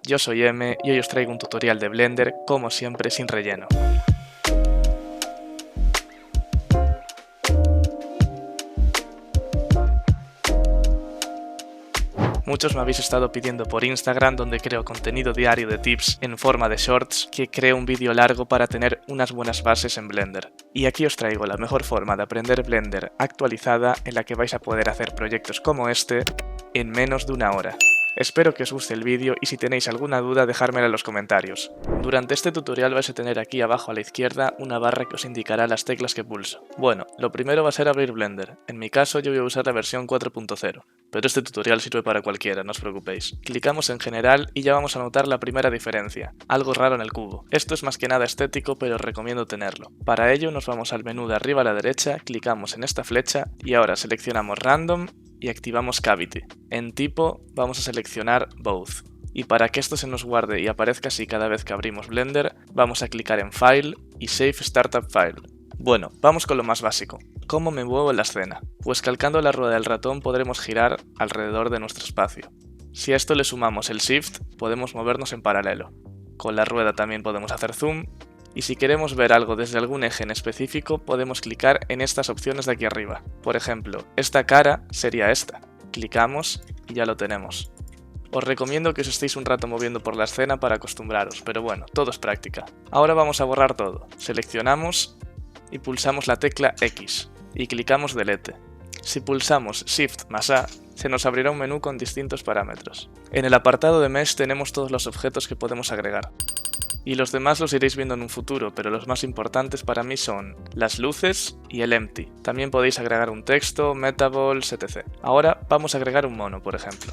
yo soy M y hoy os traigo un tutorial de Blender, como siempre sin relleno. Muchos me habéis estado pidiendo por Instagram, donde creo contenido diario de tips en forma de shorts, que cree un vídeo largo para tener unas buenas bases en Blender. Y aquí os traigo la mejor forma de aprender Blender actualizada en la que vais a poder hacer proyectos como este en menos de una hora. Espero que os guste el vídeo y si tenéis alguna duda dejármela en los comentarios. Durante este tutorial vais a tener aquí abajo a la izquierda una barra que os indicará las teclas que pulso. Bueno, lo primero va a ser abrir Blender. En mi caso yo voy a usar la versión 4.0, pero este tutorial sirve para cualquiera, no os preocupéis. Clicamos en general y ya vamos a notar la primera diferencia, algo raro en el cubo. Esto es más que nada estético, pero os recomiendo tenerlo. Para ello nos vamos al menú de arriba a la derecha, clicamos en esta flecha y ahora seleccionamos Random y activamos Cavity. En tipo vamos a seleccionar Both. Y para que esto se nos guarde y aparezca así cada vez que abrimos Blender, vamos a clicar en File y Save Startup File. Bueno, vamos con lo más básico. ¿Cómo me muevo en la escena? Pues calcando la rueda del ratón podremos girar alrededor de nuestro espacio. Si a esto le sumamos el Shift, podemos movernos en paralelo. Con la rueda también podemos hacer zoom. Y si queremos ver algo desde algún eje en específico, podemos clicar en estas opciones de aquí arriba. Por ejemplo, esta cara sería esta. Clicamos y ya lo tenemos. Os recomiendo que os estéis un rato moviendo por la escena para acostumbraros, pero bueno, todo es práctica. Ahora vamos a borrar todo. Seleccionamos y pulsamos la tecla X y clicamos Delete. Si pulsamos Shift más A, se nos abrirá un menú con distintos parámetros. En el apartado de Mesh tenemos todos los objetos que podemos agregar. Y los demás los iréis viendo en un futuro, pero los más importantes para mí son las luces y el empty. También podéis agregar un texto, metaballs, etc. Ahora vamos a agregar un mono, por ejemplo.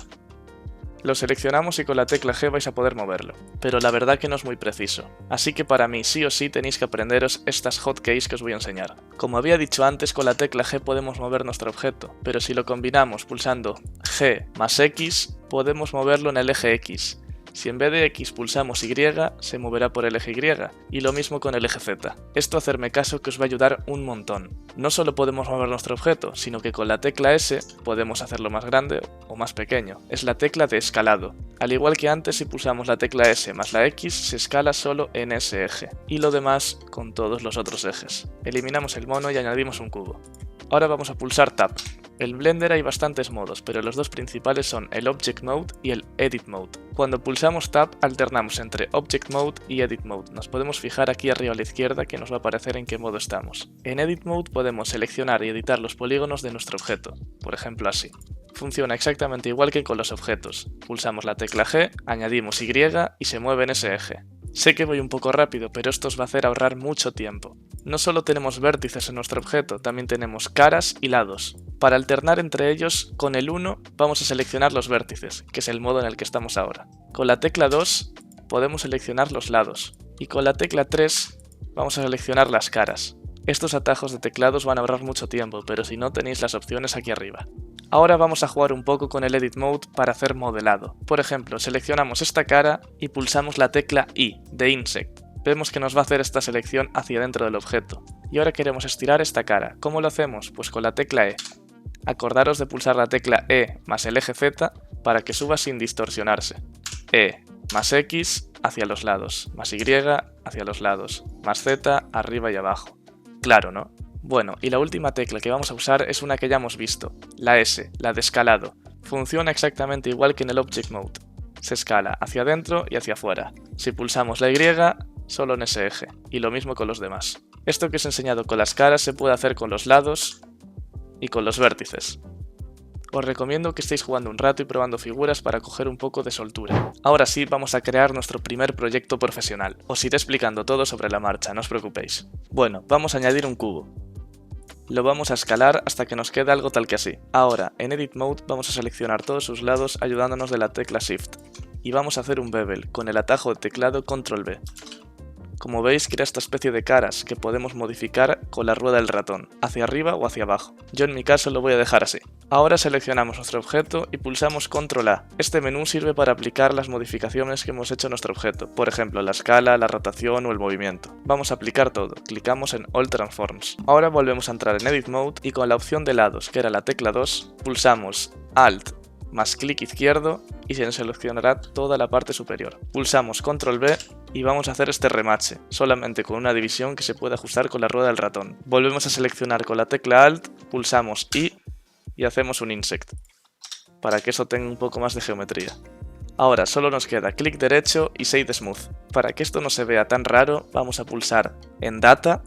Lo seleccionamos y con la tecla G vais a poder moverlo, pero la verdad que no es muy preciso. Así que para mí sí o sí tenéis que aprenderos estas hotkeys que os voy a enseñar. Como había dicho antes, con la tecla G podemos mover nuestro objeto, pero si lo combinamos pulsando G más X, podemos moverlo en el eje X. Si en vez de X pulsamos Y, se moverá por el eje Y, y lo mismo con el eje Z. Esto hacerme caso que os va a ayudar un montón. No solo podemos mover nuestro objeto, sino que con la tecla S podemos hacerlo más grande o más pequeño. Es la tecla de escalado. Al igual que antes, si pulsamos la tecla S más la X, se escala solo en ese eje, y lo demás con todos los otros ejes. Eliminamos el mono y añadimos un cubo. Ahora vamos a pulsar Tab. En Blender hay bastantes modos, pero los dos principales son el Object Mode y el Edit Mode. Cuando pulsamos Tab alternamos entre Object Mode y Edit Mode. Nos podemos fijar aquí arriba a la izquierda que nos va a aparecer en qué modo estamos. En Edit Mode podemos seleccionar y editar los polígonos de nuestro objeto, por ejemplo así. Funciona exactamente igual que con los objetos. Pulsamos la tecla G, añadimos Y y se mueve en ese eje. Sé que voy un poco rápido, pero esto os va a hacer ahorrar mucho tiempo. No solo tenemos vértices en nuestro objeto, también tenemos caras y lados. Para alternar entre ellos, con el 1 vamos a seleccionar los vértices, que es el modo en el que estamos ahora. Con la tecla 2 podemos seleccionar los lados, y con la tecla 3 vamos a seleccionar las caras. Estos atajos de teclados van a ahorrar mucho tiempo, pero si no tenéis las opciones aquí arriba. Ahora vamos a jugar un poco con el Edit Mode para hacer modelado. Por ejemplo, seleccionamos esta cara y pulsamos la tecla I de Insect. Vemos que nos va a hacer esta selección hacia dentro del objeto. Y ahora queremos estirar esta cara. ¿Cómo lo hacemos? Pues con la tecla E. Acordaros de pulsar la tecla E más el eje Z para que suba sin distorsionarse. E más X hacia los lados, más Y hacia los lados, más Z arriba y abajo. Claro, ¿no? Bueno, y la última tecla que vamos a usar es una que ya hemos visto, la S, la de escalado. Funciona exactamente igual que en el Object Mode. Se escala hacia adentro y hacia afuera. Si pulsamos la Y, solo en ese eje, y lo mismo con los demás. Esto que os he enseñado con las caras se puede hacer con los lados y con los vértices. Os recomiendo que estéis jugando un rato y probando figuras para coger un poco de soltura. Ahora sí, vamos a crear nuestro primer proyecto profesional. Os iré explicando todo sobre la marcha, no os preocupéis. Bueno, vamos a añadir un cubo. Lo vamos a escalar hasta que nos quede algo tal que así. Ahora, en Edit Mode vamos a seleccionar todos sus lados ayudándonos de la tecla Shift. Y vamos a hacer un bevel con el atajo de teclado Control B. Como veis, crea esta especie de caras que podemos modificar con la rueda del ratón, hacia arriba o hacia abajo. Yo en mi caso lo voy a dejar así. Ahora seleccionamos nuestro objeto y pulsamos Control A. Este menú sirve para aplicar las modificaciones que hemos hecho a nuestro objeto, por ejemplo la escala, la rotación o el movimiento. Vamos a aplicar todo, clicamos en All Transforms. Ahora volvemos a entrar en Edit Mode y con la opción de lados, que era la tecla 2, pulsamos Alt más clic izquierdo y se nos seleccionará toda la parte superior. Pulsamos Control V y vamos a hacer este remache, solamente con una división que se puede ajustar con la rueda del ratón. Volvemos a seleccionar con la tecla Alt, pulsamos I y hacemos un Insect, para que eso tenga un poco más de geometría. Ahora solo nos queda clic derecho y Shade Smooth. Para que esto no se vea tan raro, vamos a pulsar en Data,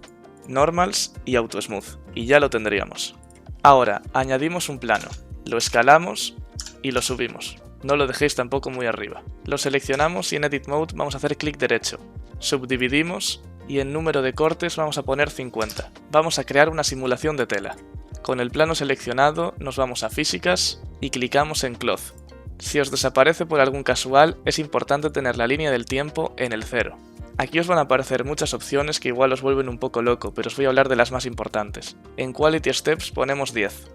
Normals y Auto Smooth, y ya lo tendríamos. Ahora añadimos un plano, lo escalamos y lo subimos. No lo dejéis tampoco muy arriba. Lo seleccionamos y en Edit Mode vamos a hacer clic derecho. Subdividimos y en número de cortes vamos a poner 50. Vamos a crear una simulación de tela. Con el plano seleccionado nos vamos a Físicas y clicamos en Cloth. Si os desaparece por algún casual, es importante tener la línea del tiempo en el 0. Aquí os van a aparecer muchas opciones que igual os vuelven un poco loco, pero os voy a hablar de las más importantes. En Quality Steps ponemos 10.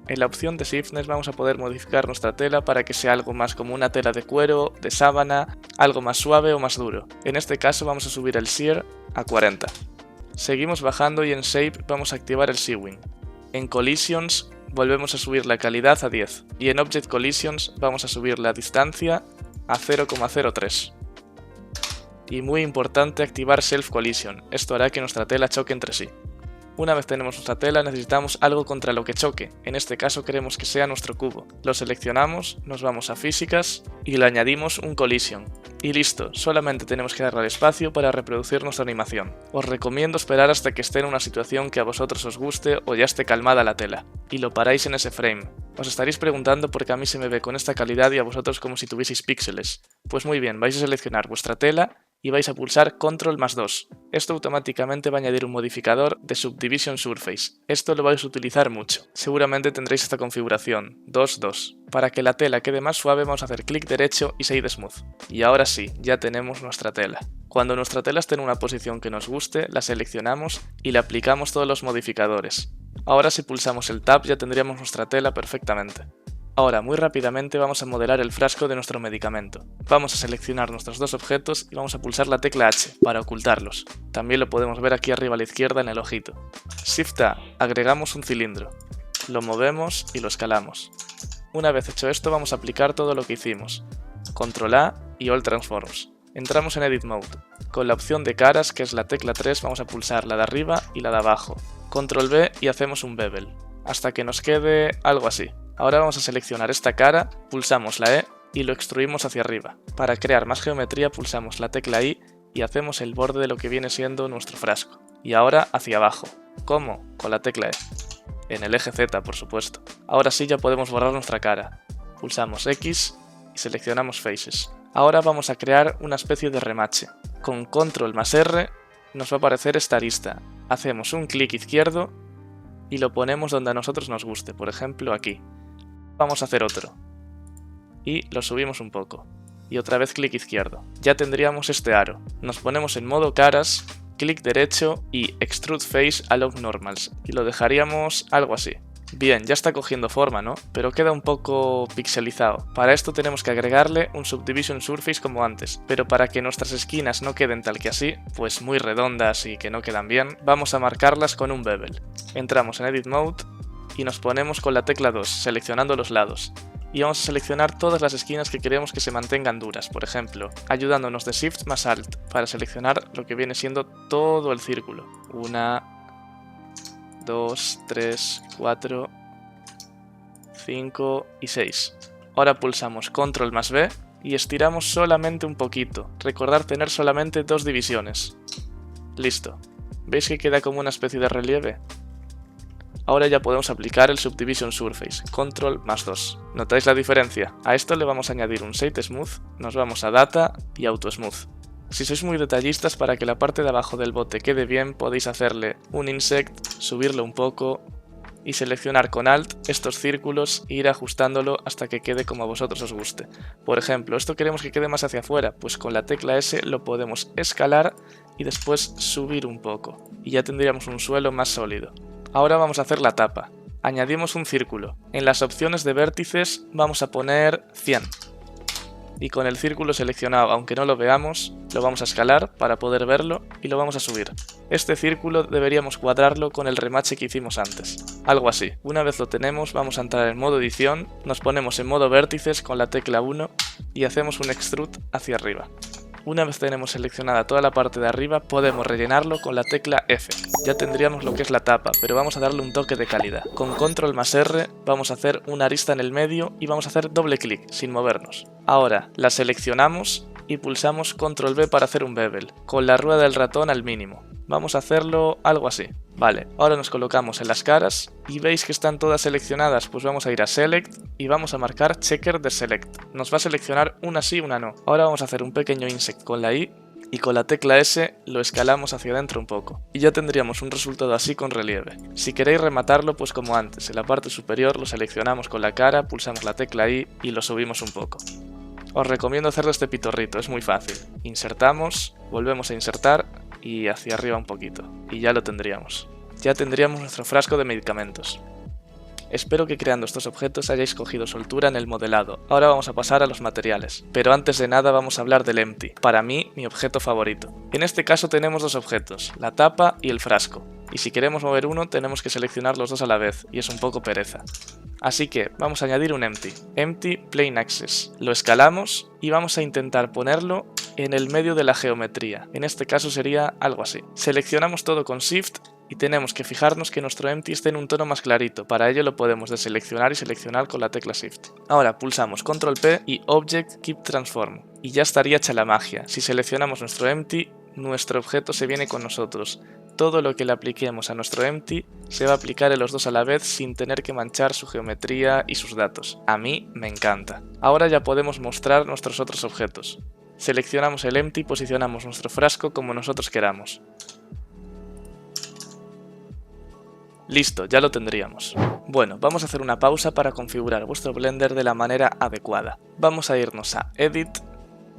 En la opción de Stiffness vamos a poder modificar nuestra tela para que sea algo más como una tela de cuero, de sábana, algo más suave o más duro. En este caso vamos a subir el Shear a 40. Seguimos bajando y en Shape vamos a activar el Sewing. En Collisions volvemos a subir la calidad a 10 y en Object Collisions vamos a subir la distancia a 0,03. Y muy importante activar Self Collision, esto hará que nuestra tela choque entre sí. Una vez tenemos nuestra tela necesitamos algo contra lo que choque, en este caso queremos que sea nuestro cubo. Lo seleccionamos, nos vamos a Físicas y le añadimos un Collision. Y listo, solamente tenemos que darle al espacio para reproducir nuestra animación. Os recomiendo esperar hasta que esté en una situación que a vosotros os guste o ya esté calmada la tela, y lo paráis en ese frame. Os estaréis preguntando por qué a mí se me ve con esta calidad y a vosotros como si tuvieseis píxeles. Pues muy bien, vais a seleccionar vuestra tela y vais a pulsar Control más 2. Esto automáticamente va a añadir un modificador de Subdivision Surface. Esto lo vais a utilizar mucho. Seguramente tendréis esta configuración, 2-2. Para que la tela quede más suave vamos a hacer clic derecho y Shade Smooth. Y ahora sí, ya tenemos nuestra tela. Cuando nuestra tela esté en una posición que nos guste, la seleccionamos y le aplicamos todos los modificadores. Ahora si pulsamos el Tab ya tendríamos nuestra tela perfectamente. Ahora, muy rápidamente vamos a modelar el frasco de nuestro medicamento. Vamos a seleccionar nuestros dos objetos y vamos a pulsar la tecla H para ocultarlos. También lo podemos ver aquí arriba a la izquierda en el ojito. Shift A, agregamos un cilindro. Lo movemos y lo escalamos. Una vez hecho esto vamos a aplicar todo lo que hicimos. Control A y All Transforms. Entramos en Edit Mode. Con la opción de caras, que es la tecla 3, vamos a pulsar la de arriba y la de abajo. Control B y hacemos un bevel, hasta que nos quede algo así. Ahora vamos a seleccionar esta cara, pulsamos la E y lo extruimos hacia arriba. Para crear más geometría pulsamos la tecla I y hacemos el borde de lo que viene siendo nuestro frasco. Y ahora hacia abajo. ¿Cómo? Con la tecla E. En el eje Z, por supuesto. Ahora sí ya podemos borrar nuestra cara. Pulsamos X y seleccionamos Faces. Ahora vamos a crear una especie de remache. Con Control más R nos va a aparecer esta arista. Hacemos un clic izquierdo y lo ponemos donde a nosotros nos guste, por ejemplo aquí. Vamos a hacer otro. Y lo subimos un poco. Y otra vez clic izquierdo. Ya tendríamos este aro. Nos ponemos en modo caras, clic derecho y Extrude Face Allow Normals. Y lo dejaríamos algo así. Bien, ya está cogiendo forma, ¿no? Pero queda un poco pixelizado. Para esto tenemos que agregarle un Subdivision Surface como antes. Pero para que nuestras esquinas no queden tal que así, pues muy redondas y que no quedan bien, vamos a marcarlas con un bevel. Entramos en Edit Mode y nos ponemos con la tecla 2, seleccionando los lados. Y vamos a seleccionar todas las esquinas que queremos que se mantengan duras, por ejemplo, ayudándonos de Shift más Alt para seleccionar lo que viene siendo todo el círculo. 1, 2, 3, 4, 5 y 6. Ahora pulsamos Control más B y estiramos solamente un poquito. Recordar tener solamente 2 divisiones. Listo. ¿Veis que queda como una especie de relieve? Ahora ya podemos aplicar el Subdivision Surface, Control más 2. ¿Notáis la diferencia? A esto le vamos a añadir un Shade Smooth, nos vamos a Data y Auto Smooth. Si sois muy detallistas, para que la parte de abajo del bote quede bien, podéis hacerle un Insect, subirlo un poco y seleccionar con Alt estos círculos e ir ajustándolo hasta que quede como a vosotros os guste. Por ejemplo, esto queremos que quede más hacia afuera, pues con la tecla S lo podemos escalar y después subir un poco, y ya tendríamos un suelo más sólido. Ahora vamos a hacer la tapa. Añadimos un círculo. En las opciones de vértices vamos a poner 100. y con el círculo seleccionado, aunque no lo veamos, lo vamos a escalar para poder verlo y lo vamos a subir. Este círculo deberíamos cuadrarlo con el remache que hicimos antes, algo así. Una vez lo tenemos, vamos a entrar en modo edición, nos ponemos en modo vértices con la tecla 1 y hacemos un extrude hacia arriba. Una vez tenemos seleccionada toda la parte de arriba, podemos rellenarlo con la tecla F. Ya tendríamos lo que es la tapa, pero vamos a darle un toque de calidad. Con control más R vamos a hacer una arista en el medio y vamos a hacer doble clic, sin movernos. Ahora la seleccionamos y pulsamos control B para hacer un bevel, con la rueda del ratón al mínimo. Vamos a hacerlo algo así. Vale, ahora nos colocamos en las caras y veis que están todas seleccionadas, pues vamos a ir a Select y vamos a marcar Checker de Select. Nos va a seleccionar una sí, una no. Ahora vamos a hacer un pequeño insect con la I y con la tecla S lo escalamos hacia adentro un poco. Y ya tendríamos un resultado así con relieve. Si queréis rematarlo, pues como antes, en la parte superior lo seleccionamos con la cara, pulsamos la tecla I y lo subimos un poco. Os recomiendo hacerlo este pitorrito, es muy fácil. Insertamos, volvemos a insertar y hacia arriba un poquito. Y ya lo tendríamos. Ya tendríamos nuestro frasco de medicamentos. Espero que creando estos objetos hayáis cogido soltura en el modelado. Ahora vamos a pasar a los materiales. Pero antes de nada vamos a hablar del Empty. Para mí, mi objeto favorito. En este caso tenemos dos objetos, la tapa y el frasco. Y si queremos mover uno tenemos que seleccionar los dos a la vez, y es un poco pereza. Así que vamos a añadir un Empty. Empty Plane Axis. Lo escalamos y vamos a intentar ponerlo en el medio de la geometría. En este caso sería algo así. Seleccionamos todo con Shift y tenemos que fijarnos que nuestro Empty esté en un tono más clarito. Para ello lo podemos deseleccionar y seleccionar con la tecla Shift. Ahora pulsamos Control P y Object Keep Transform. Y ya estaría hecha la magia. Si seleccionamos nuestro Empty, nuestro objeto se viene con nosotros. Todo lo que le apliquemos a nuestro Empty se va a aplicar en los dos a la vez sin tener que manchar su geometría y sus datos. A mí me encanta. Ahora ya podemos mostrar nuestros otros objetos. Seleccionamos el Empty y posicionamos nuestro frasco como nosotros queramos. Listo, ya lo tendríamos. Bueno, vamos a hacer una pausa para configurar vuestro Blender de la manera adecuada. Vamos a irnos a Edit,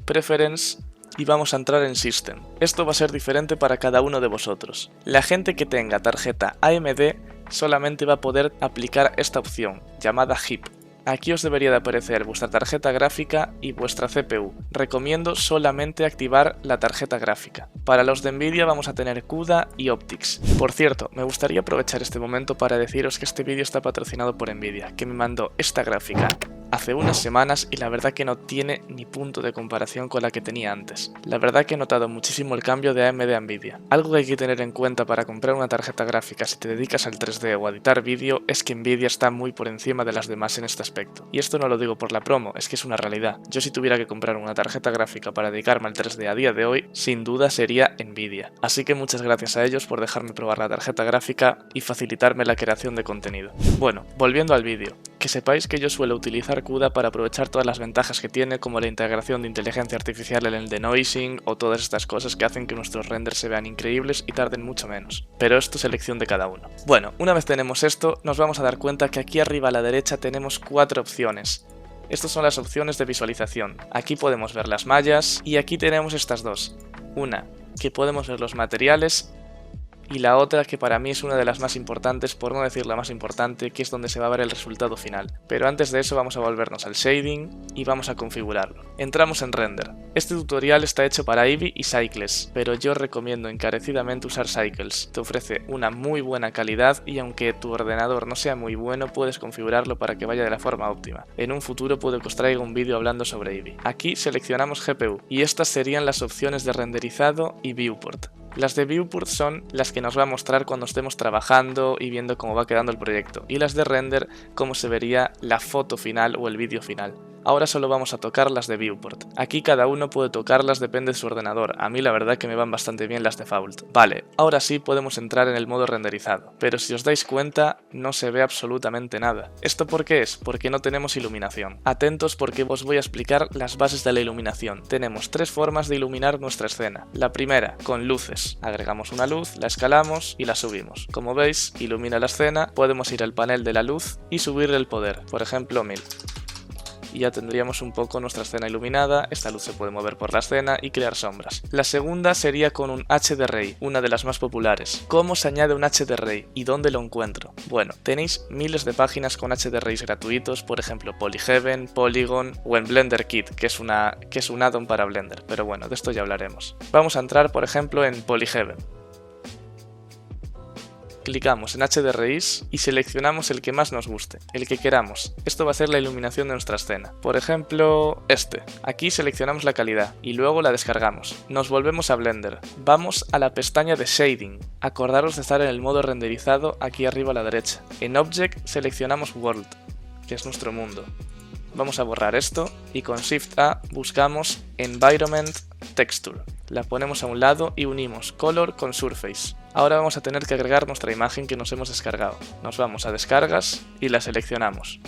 Preference y vamos a entrar en System. Esto va a ser diferente para cada uno de vosotros. La gente que tenga tarjeta AMD solamente va a poder aplicar esta opción, llamada HIP. Aquí os debería de aparecer vuestra tarjeta gráfica y vuestra CPU. Recomiendo solamente activar la tarjeta gráfica. Para los de Nvidia vamos a tener CUDA y Optics. Por cierto, me gustaría aprovechar este momento para deciros que este vídeo está patrocinado por Nvidia, que me mandó esta gráfica hace unas semanas y la verdad que no tiene ni punto de comparación con la que tenía antes. La verdad que he notado muchísimo el cambio de AMD a Nvidia. Algo que hay que tener en cuenta para comprar una tarjeta gráfica si te dedicas al 3D o a editar vídeo es que Nvidia está muy por encima de las demás en este aspecto. Y esto no lo digo por la promo, es que es una realidad. Yo si tuviera que comprar una tarjeta gráfica para dedicarme al 3D a día de hoy, sin duda sería Nvidia. Así que muchas gracias a ellos por dejarme probar la tarjeta gráfica y facilitarme la creación de contenido. Bueno, volviendo al vídeo. Que sepáis que yo suelo utilizar CUDA para aprovechar todas las ventajas que tiene, como la integración de inteligencia artificial en el denoising o todas estas cosas que hacen que nuestros renders se vean increíbles y tarden mucho menos. Pero esto es elección de cada uno. Bueno, una vez tenemos esto, nos vamos a dar cuenta que aquí arriba a la derecha tenemos 4 opciones. Estas son las opciones de visualización. Aquí podemos ver las mallas y aquí tenemos estas dos. Una, que podemos ver los materiales, y la otra que para mí es una de las más importantes, por no decir la más importante, que es donde se va a ver el resultado final. Pero antes de eso vamos a volvernos al shading y vamos a configurarlo. Entramos en render. Este tutorial está hecho para Eevee y Cycles, pero yo recomiendo encarecidamente usar Cycles. Te ofrece una muy buena calidad y aunque tu ordenador no sea muy bueno, puedes configurarlo para que vaya de la forma óptima. En un futuro puedo que os traiga un vídeo hablando sobre Eevee. Aquí seleccionamos GPU y estas serían las opciones de renderizado y viewport. Las de viewport son las que nos va a mostrar cuando estemos trabajando y viendo cómo va quedando el proyecto, y las de render cómo se vería la foto final o el vídeo final. Ahora solo vamos a tocar las de viewport. Aquí cada uno puede tocarlas, depende de su ordenador. A mí la verdad que me van bastante bien las default. Vale, ahora sí podemos entrar en el modo renderizado, pero si os dais cuenta no se ve absolutamente nada. ¿Esto por qué es? Porque no tenemos iluminación. Atentos porque os voy a explicar las bases de la iluminación. Tenemos 3 formas de iluminar nuestra escena. La primera, con luces. Agregamos una luz, la escalamos y la subimos. Como veis, ilumina la escena, podemos ir al panel de la luz y subirle el poder, por ejemplo 1000. y ya tendríamos un poco nuestra escena iluminada. Esta luz se puede mover por la escena y crear sombras. La segunda sería con un HDRI, una de las más populares. ¿Cómo se añade un HDRI y dónde lo encuentro? Bueno, tenéis miles de páginas con HDRIs gratuitos, por ejemplo Polyheaven, Polygon o en Blender Kit, que es un add-on para Blender, pero bueno, de esto ya hablaremos. Vamos a entrar por ejemplo en Polyheaven. Clicamos en HDRIs y seleccionamos el que más nos guste, el que queramos. Esto va a ser la iluminación de nuestra escena. Por ejemplo, este. Aquí seleccionamos la calidad y luego la descargamos. Nos volvemos a Blender. Vamos a la pestaña de Shading. Acordaros de estar en el modo renderizado aquí arriba a la derecha. En Object seleccionamos World, que es nuestro mundo. Vamos a borrar esto y con Shift A buscamos Environment Texture. La ponemos a un lado y unimos Color con Surface. Ahora vamos a tener que agregar nuestra imagen que nos hemos descargado. Nos vamos a Descargas y la seleccionamos.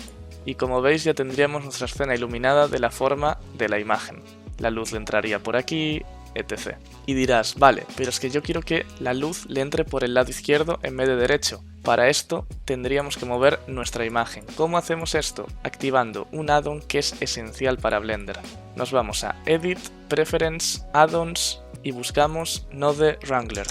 Y como veis ya tendríamos nuestra escena iluminada de la forma de la imagen. La luz le entraría por aquí, etc. Y dirás, vale, pero es que yo quiero que la luz le entre por el lado izquierdo en vez de derecho. Para esto tendríamos que mover nuestra imagen. ¿Cómo hacemos esto? Activando un add-on que es esencial para Blender. Nos vamos a Edit, Preference, Add-ons y buscamos Node Wrangler.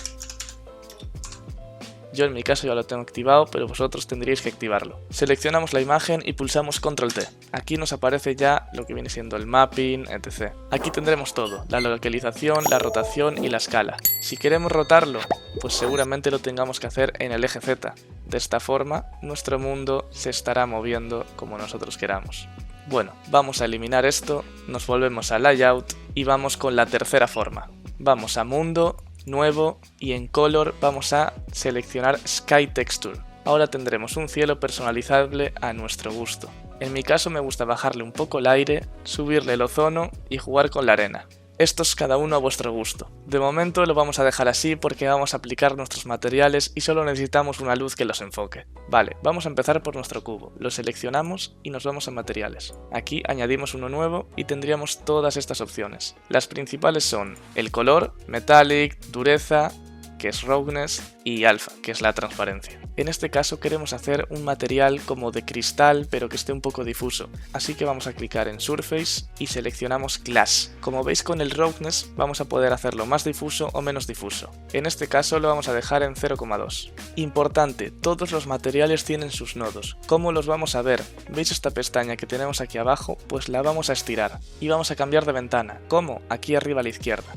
Yo en mi caso ya lo tengo activado, pero vosotros tendríais que activarlo. Seleccionamos la imagen y pulsamos Control T. Aquí nos aparece ya lo que viene siendo el mapping, etc. Aquí tendremos todo, la localización, la rotación y la escala. Si queremos rotarlo, pues seguramente lo tengamos que hacer en el eje Z. De esta forma, nuestro mundo se estará moviendo como nosotros queramos. Bueno, vamos a eliminar esto, nos volvemos a Layout y vamos con la tercera forma. Vamos a Mundo, Nuevo y en Color vamos a seleccionar Sky Texture. Ahora tendremos un cielo personalizable a nuestro gusto. En mi caso me gusta bajarle un poco el aire, subirle el ozono y jugar con la arena. Esto es cada uno a vuestro gusto. De momento lo vamos a dejar así porque vamos a aplicar nuestros materiales y solo necesitamos una luz que los enfoque. Vale, vamos a empezar por nuestro cubo. Lo seleccionamos y nos vamos a materiales. Aquí añadimos uno nuevo y tendríamos todas estas opciones. Las principales son el color, metallic, dureza, que es roughness, y alpha, que es la transparencia. En este caso queremos hacer un material como de cristal pero que esté un poco difuso, así que vamos a clicar en Surface y seleccionamos Glass. Como veis con el roughness vamos a poder hacerlo más difuso o menos difuso. En este caso lo vamos a dejar en 0,2. Importante, todos los materiales tienen sus nodos. ¿Cómo los vamos a ver? ¿Veis esta pestaña que tenemos aquí abajo? Pues la vamos a estirar y vamos a cambiar de ventana. ¿Cómo? Aquí arriba a la izquierda.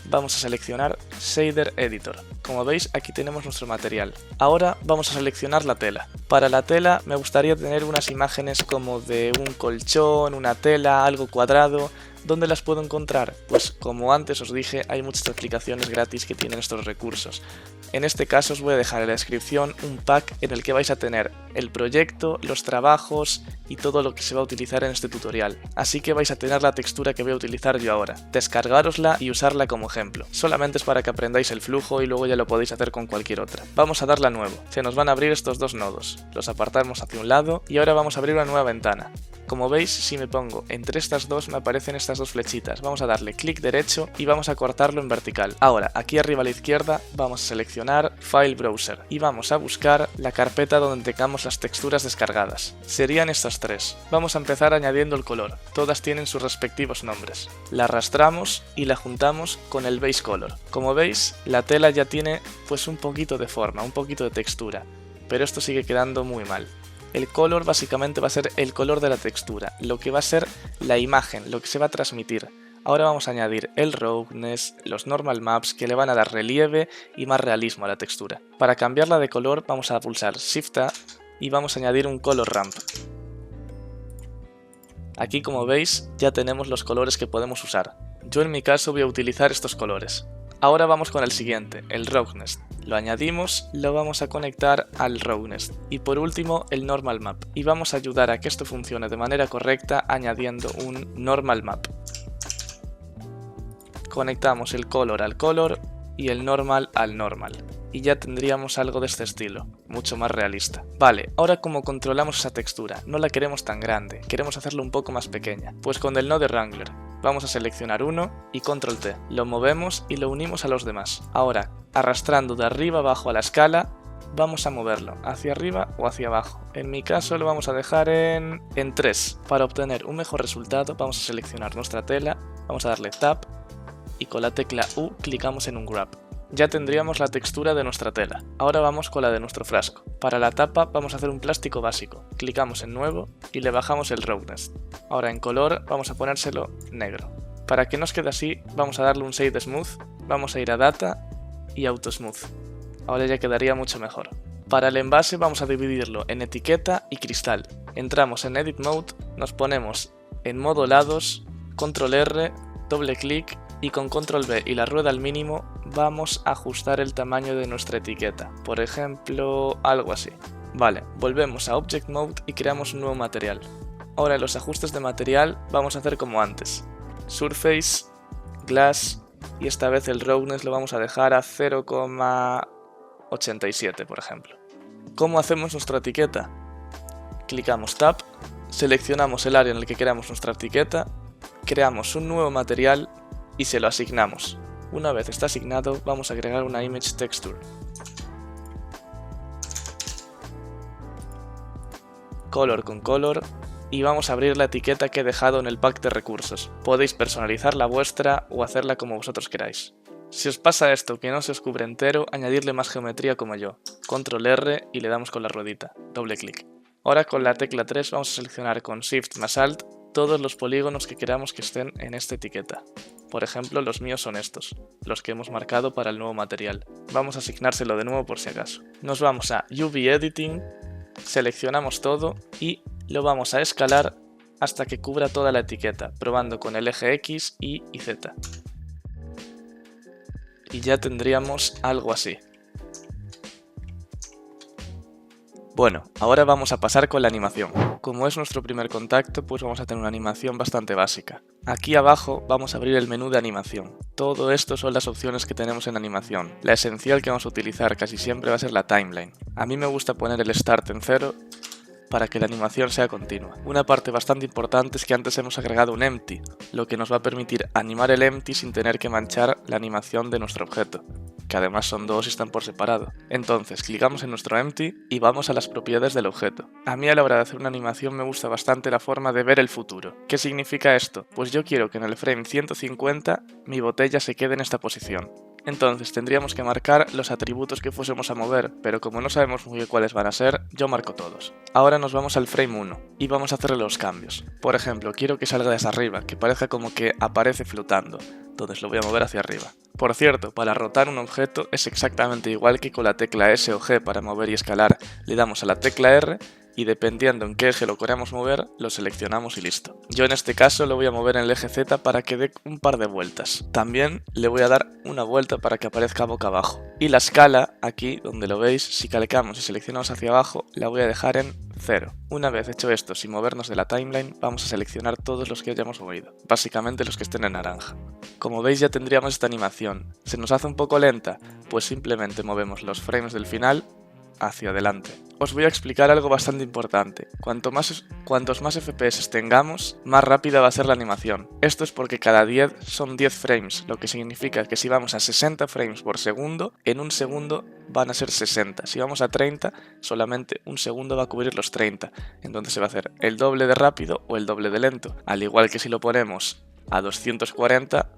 Vamos a seleccionar Shader Editor. Como veis aquí tenemos nuestro material. Ahora vamos a seleccionar la tela. Para la tela me gustaría tener unas imágenes como de un colchón, una tela, algo cuadrado. ¿Dónde las puedo encontrar? Pues como antes os dije, hay muchas aplicaciones gratis que tienen estos recursos. En este caso os voy a dejar en la descripción un pack en el que vais a tener el proyecto, los trabajos y todo lo que se va a utilizar en este tutorial. Así que vais a tener la textura que voy a utilizar yo ahora. Descargárosla y usarla como ejemplo. Solamente es para que aprendáis el flujo y luego ya lo podéis hacer con cualquier otra. Vamos a darle a nuevo. Se nos van a abrir estos dos nodos. Los apartamos hacia un lado y ahora vamos a abrir una nueva ventana. Como veis, si me pongo entre estas dos me aparecen estas dos flechitas. Vamos a darle clic derecho y vamos a cortarlo en vertical. Ahora, aquí arriba a la izquierda vamos a seleccionar File Browser y vamos a buscar la carpeta donde tengamos las texturas descargadas. Serían estas tres. Vamos a empezar añadiendo el color. Todas tienen sus respectivos nombres. La arrastramos y la juntamos con el Base Color. Como veis, la tela ya tiene pues un poquito de forma, un poquito de textura, pero esto sigue quedando muy mal. El color básicamente va a ser el color de la textura, lo que va a ser la imagen, lo que se va a transmitir. Ahora vamos a añadir el roughness, los normal maps que le van a dar relieve y más realismo a la textura. Para cambiarla de color vamos a pulsar Shift A y vamos a añadir un color ramp. Aquí como veis ya tenemos los colores que podemos usar. Yo en mi caso voy a utilizar estos colores. Ahora vamos con el siguiente, el roughness. Lo añadimos, lo vamos a conectar al roughness y por último el normal map. Y vamos a ayudar a que esto funcione de manera correcta añadiendo un normal map. Conectamos el color al color y el normal al normal. Y ya tendríamos algo de este estilo, mucho más realista. Vale, ahora como controlamos esa textura, no la queremos tan grande, queremos hacerla un poco más pequeña. Pues con el Node Wrangler vamos a seleccionar uno y Control T. Lo movemos y lo unimos a los demás. Ahora, arrastrando de arriba abajo a la escala, vamos a moverlo hacia arriba o hacia abajo. En mi caso lo vamos a dejar en 3. Para obtener un mejor resultado vamos a seleccionar nuestra tela, vamos a darle Tab y con la tecla U clicamos en un Grab. Ya tendríamos la textura de nuestra tela. Ahora vamos con la de nuestro frasco. Para la tapa vamos a hacer un plástico básico. Clicamos en Nuevo y le bajamos el Roughness. Ahora en color vamos a ponérselo negro. Para que nos quede así vamos a darle un Shade Smooth, vamos a ir a Data y Auto Smooth. Ahora ya quedaría mucho mejor. Para el envase vamos a dividirlo en etiqueta y cristal. Entramos en Edit Mode, nos ponemos en modo lados, Control R, doble clic y con Control B y la rueda al mínimo vamos a ajustar el tamaño de nuestra etiqueta. Por ejemplo, algo así. Vale, volvemos a Object Mode y creamos un nuevo material. Ahora en los ajustes de material vamos a hacer como antes. Surface, Glass y esta vez el Roughness lo vamos a dejar a 0,87 por ejemplo. ¿Cómo hacemos nuestra etiqueta? Clicamos Tab, seleccionamos el área en el que queramos nuestra etiqueta, creamos un nuevo material y se lo asignamos. Una vez está asignado vamos a agregar una Image Texture. Color con color y vamos a abrir la etiqueta que he dejado en el pack de recursos. Podéis personalizar la vuestra o hacerla como vosotros queráis. Si os pasa esto que no se os cubre entero, añadirle más geometría como yo. Control R y le damos con la ruedita, doble clic. Ahora con la tecla 3 vamos a seleccionar con Shift más Alt todos los polígonos que queramos que estén en esta etiqueta. Por ejemplo, los míos son estos, los que hemos marcado para el nuevo material. Vamos a asignárselo de nuevo por si acaso. Nos vamos a UV Editing, seleccionamos todo y lo vamos a escalar hasta que cubra toda la etiqueta, probando con el eje X, Y y Z. Y ya tendríamos algo así. Bueno, ahora vamos a pasar con la animación. Como es nuestro primer contacto, pues vamos a tener una animación bastante básica. Aquí abajo vamos a abrir el menú de animación. Todo esto son las opciones que tenemos en animación. La esencial que vamos a utilizar casi siempre va a ser la timeline. A mí me gusta poner el start en 0 para que la animación sea continua. Una parte bastante importante es que antes hemos agregado un empty, lo que nos va a permitir animar el empty sin tener que manchar la animación de nuestro objeto, que además son dos y están por separado. Entonces clicamos en nuestro empty y vamos a las propiedades del objeto. A mí a la hora de hacer una animación me gusta bastante la forma de ver el futuro. ¿Qué significa esto? Pues yo quiero que en el frame 150 mi botella se quede en esta posición. Entonces tendríamos que marcar los atributos que fuésemos a mover, pero como no sabemos muy bien cuáles van a ser, yo marco todos. Ahora nos vamos al frame 1 y vamos a hacerle los cambios. Por ejemplo, quiero que salga desde arriba, que parezca como que aparece flotando, entonces lo voy a mover hacia arriba. Por cierto, para rotar un objeto es exactamente igual que con la tecla S o G para mover y escalar. Le damos a la tecla R y dependiendo en qué eje lo queramos mover, lo seleccionamos y listo. Yo en este caso lo voy a mover en el eje Z para que dé un par de vueltas. También le voy a dar una vuelta para que aparezca boca abajo. Y la escala, aquí donde lo veis, si calcamos y seleccionamos hacia abajo, la voy a dejar en 0. Una vez hecho esto, sin movernos de la timeline, vamos a seleccionar todos los que hayamos movido, básicamente los que estén en naranja. Como veis ya tendríamos esta animación. ¿Se nos hace un poco lenta? Pues simplemente movemos los frames del final hacia adelante. Os voy a explicar algo bastante importante. Cuantos más FPS tengamos, más rápida va a ser la animación. Esto es porque cada 10 son 10 frames, lo que significa que si vamos a 60 frames por segundo, en un segundo van a ser 60. Si vamos a 30, solamente un segundo va a cubrir los 30. Entonces se va a hacer el doble de rápido o el doble de lento. Al igual que si lo ponemos a 240,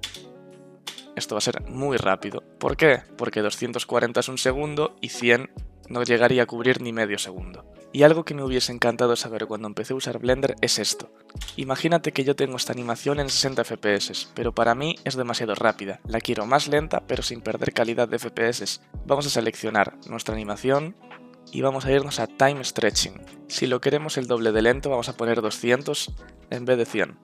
esto va a ser muy rápido. ¿Por qué? Porque 240 es un segundo y 100 no llegaría a cubrir ni medio segundo. Y algo que me hubiese encantado saber cuando empecé a usar Blender es esto. Imagínate que yo tengo esta animación en 60 FPS, pero para mí es demasiado rápida. La quiero más lenta, pero sin perder calidad de FPS. Vamos a seleccionar nuestra animación y vamos a irnos a Time Stretching. Si lo queremos el doble de lento, vamos a poner 200 en vez de 100.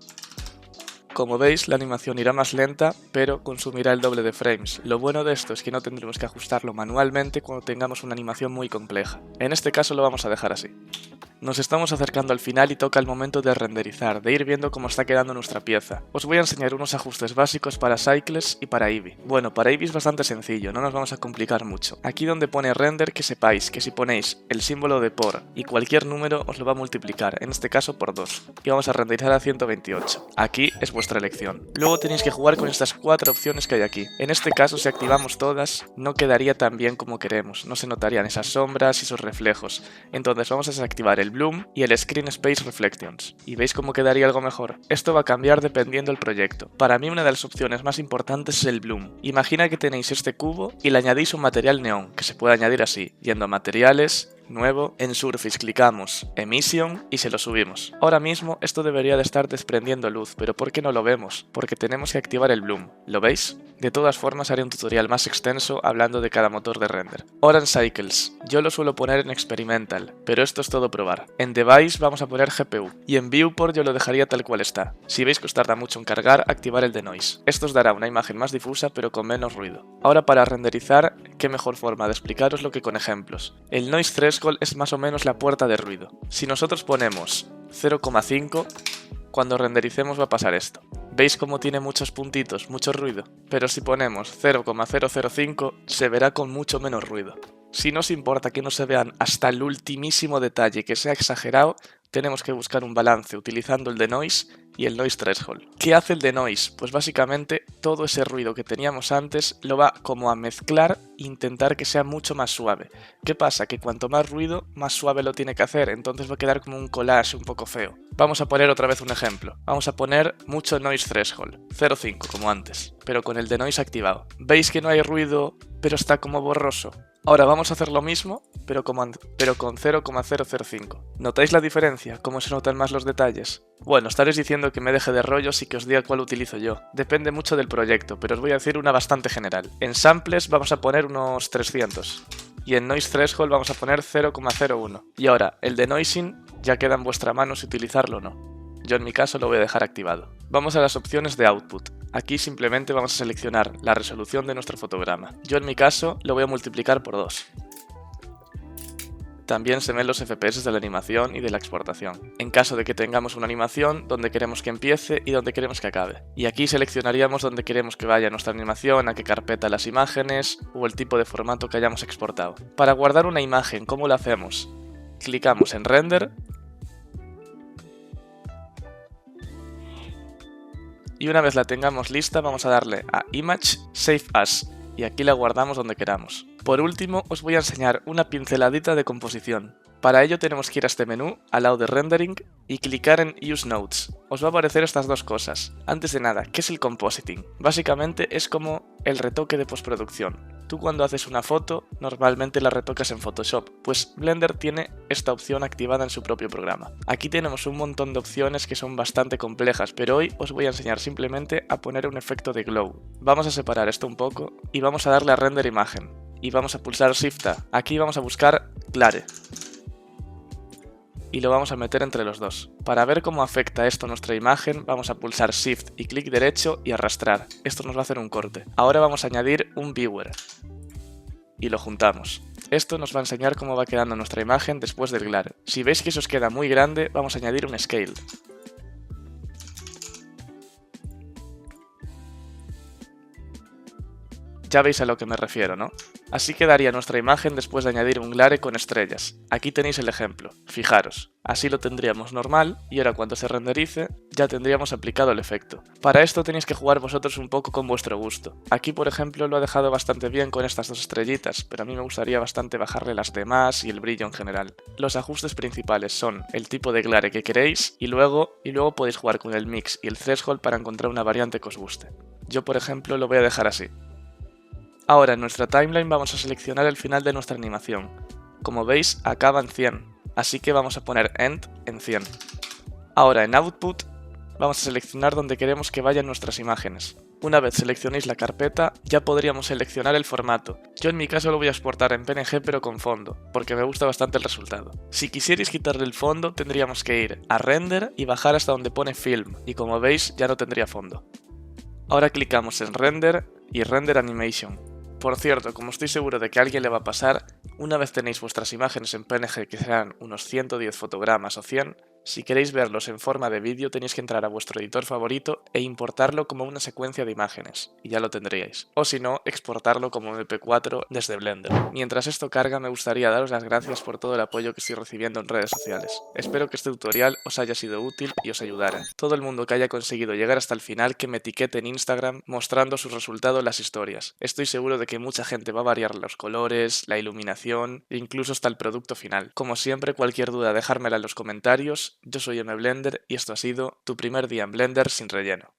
Como veis, la animación irá más lenta, pero consumirá el doble de frames. Lo bueno de esto es que no tendremos que ajustarlo manualmente cuando tengamos una animación muy compleja. En este caso lo vamos a dejar así. Nos estamos acercando al final y toca el momento de renderizar, de ir viendo cómo está quedando nuestra pieza. Os voy a enseñar unos ajustes básicos para Cycles y para Eevee. Bueno, para Eevee es bastante sencillo, no nos vamos a complicar mucho. Aquí donde pone render, que sepáis que si ponéis el símbolo de por y cualquier número os lo va a multiplicar, en este caso por 2. Y vamos a renderizar a 128. Aquí es vuestra elección. Luego tenéis que jugar con estas 4 opciones que hay aquí. En este caso, si activamos todas, no quedaría tan bien como queremos, no se notarían esas sombras y esos reflejos. Entonces vamos a desactivar el Bloom y el Screen Space Reflections. ¿Y veis cómo quedaría algo mejor? Esto va a cambiar dependiendo del proyecto. Para mí una de las opciones más importantes es el Bloom. Imagina que tenéis este cubo y le añadís un material neón, que se puede añadir así, yendo a materiales, nuevo, en Surface clicamos Emission y se lo subimos. Ahora mismo esto debería de estar desprendiendo luz, pero ¿por qué no lo vemos? Porque tenemos que activar el Bloom. ¿Lo veis? De todas formas haré un tutorial más extenso hablando de cada motor de render. Ahora en Cycles, yo lo suelo poner en Experimental, pero esto es todo probar. En Device vamos a poner GPU y en Viewport yo lo dejaría tal cual está. Si veis que os tarda mucho en cargar, activar el Denoise. Esto os dará una imagen más difusa pero con menos ruido. Ahora para renderizar, qué mejor forma de explicaroslo que con ejemplos. El Noise Threshold es más o menos la puerta de ruido. Si nosotros ponemos 0,5, cuando rendericemos va a pasar esto. ¿Veis cómo tiene muchos puntitos, mucho ruido? Pero si ponemos 0,005 se verá con mucho menos ruido. Si no os importa que no se vean hasta el ultimísimo detalle, que sea exagerado, tenemos que buscar un balance utilizando el Denoise y el Noise Threshold. ¿Qué hace el Denoise? Pues básicamente todo ese ruido que teníamos antes lo va como a mezclar e intentar que sea mucho más suave. ¿Qué pasa? Que cuanto más ruido, más suave lo tiene que hacer, entonces va a quedar como un collage un poco feo. Vamos a poner otra vez un ejemplo. Vamos a poner mucho Noise Threshold, 0,5 como antes, pero con el Denoise activado. ¿Veis que no hay ruido, pero está como borroso? Ahora vamos a hacer lo mismo, pero con 0,005. ¿Notáis la diferencia? ¿Cómo se notan más los detalles? Bueno, estaréis diciendo que me deje de rollos y que os diga cuál utilizo yo. Depende mucho del proyecto, pero os voy a decir una bastante general. En Samples vamos a poner unos 300. Y en Noise Threshold vamos a poner 0,01. Y ahora, el Denoising ya queda en vuestra mano si utilizarlo o no. Yo en mi caso lo voy a dejar activado. Vamos a las opciones de Output. Aquí simplemente vamos a seleccionar la resolución de nuestro fotograma. Yo en mi caso lo voy a multiplicar por 2. También se ven los FPS de la animación y de la exportación, en caso de que tengamos una animación donde queremos que empiece y donde queremos que acabe. Y aquí seleccionaríamos dónde queremos que vaya nuestra animación, a qué carpeta las imágenes o el tipo de formato que hayamos exportado. Para guardar una imagen, ¿cómo lo hacemos? Clicamos en Render y una vez la tengamos lista vamos a darle a Image, Save As y aquí la guardamos donde queramos. Por último, os voy a enseñar una pinceladita de composición. Para ello tenemos que ir a este menú, al lado de Rendering, y clicar en Use Nodes. Os va a aparecer estas dos cosas. Antes de nada, ¿qué es el compositing? Básicamente es como el retoque de postproducción. Tú cuando haces una foto, normalmente la retocas en Photoshop, pues Blender tiene esta opción activada en su propio programa. Aquí tenemos un montón de opciones que son bastante complejas, pero hoy os voy a enseñar simplemente a poner un efecto de glow. Vamos a separar esto un poco y vamos a darle a Render Imagen. Y vamos a pulsar Shift A. Aquí vamos a buscar Glare. Y lo vamos a meter entre los dos. Para ver cómo afecta esto a nuestra imagen, vamos a pulsar Shift y clic derecho y arrastrar. Esto nos va a hacer un corte. Ahora vamos a añadir un Viewer. Y lo juntamos. Esto nos va a enseñar cómo va quedando nuestra imagen después del glare. Si veis que eso os queda muy grande, vamos a añadir un Scale. Ya veis a lo que me refiero, ¿no? Así quedaría nuestra imagen después de añadir un glare con estrellas. Aquí tenéis el ejemplo, fijaros. Así lo tendríamos normal y ahora cuando se renderice ya tendríamos aplicado el efecto. Para esto tenéis que jugar vosotros un poco con vuestro gusto. Aquí por ejemplo lo ha dejado bastante bien con estas dos estrellitas, pero a mí me gustaría bastante bajarle las demás y el brillo en general. Los ajustes principales son el tipo de glare que queréis y luego podéis jugar con el mix y el threshold para encontrar una variante que os guste. Yo por ejemplo lo voy a dejar así. Ahora en nuestra timeline vamos a seleccionar el final de nuestra animación. Como veis acaba en 100, así que vamos a poner End en 100. Ahora en Output vamos a seleccionar donde queremos que vayan nuestras imágenes. Una vez seleccionéis la carpeta ya podríamos seleccionar el formato. Yo en mi caso lo voy a exportar en PNG pero con fondo, porque me gusta bastante el resultado. Si quisierais quitarle el fondo tendríamos que ir a Render y bajar hasta donde pone Film, y como veis ya no tendría fondo. Ahora clicamos en Render y Render Animation. Por cierto, como estoy seguro de que a alguien le va a pasar, una vez tenéis vuestras imágenes en PNG que serán unos 110 fotogramas o 100, si queréis verlos en forma de vídeo tenéis que entrar a vuestro editor favorito e importarlo como una secuencia de imágenes, y ya lo tendríais. O si no, exportarlo como MP4 desde Blender. Mientras esto carga, me gustaría daros las gracias por todo el apoyo que estoy recibiendo en redes sociales. Espero que este tutorial os haya sido útil y os ayudara. Todo el mundo que haya conseguido llegar hasta el final que me etiquete en Instagram mostrando su resultado en las historias. Estoy seguro de que mucha gente va a variar los colores, la iluminación e incluso hasta el producto final. Como siempre, cualquier duda dejármela en los comentarios. Yo soy MBlender y esto ha sido tu primer día en Blender sin relleno.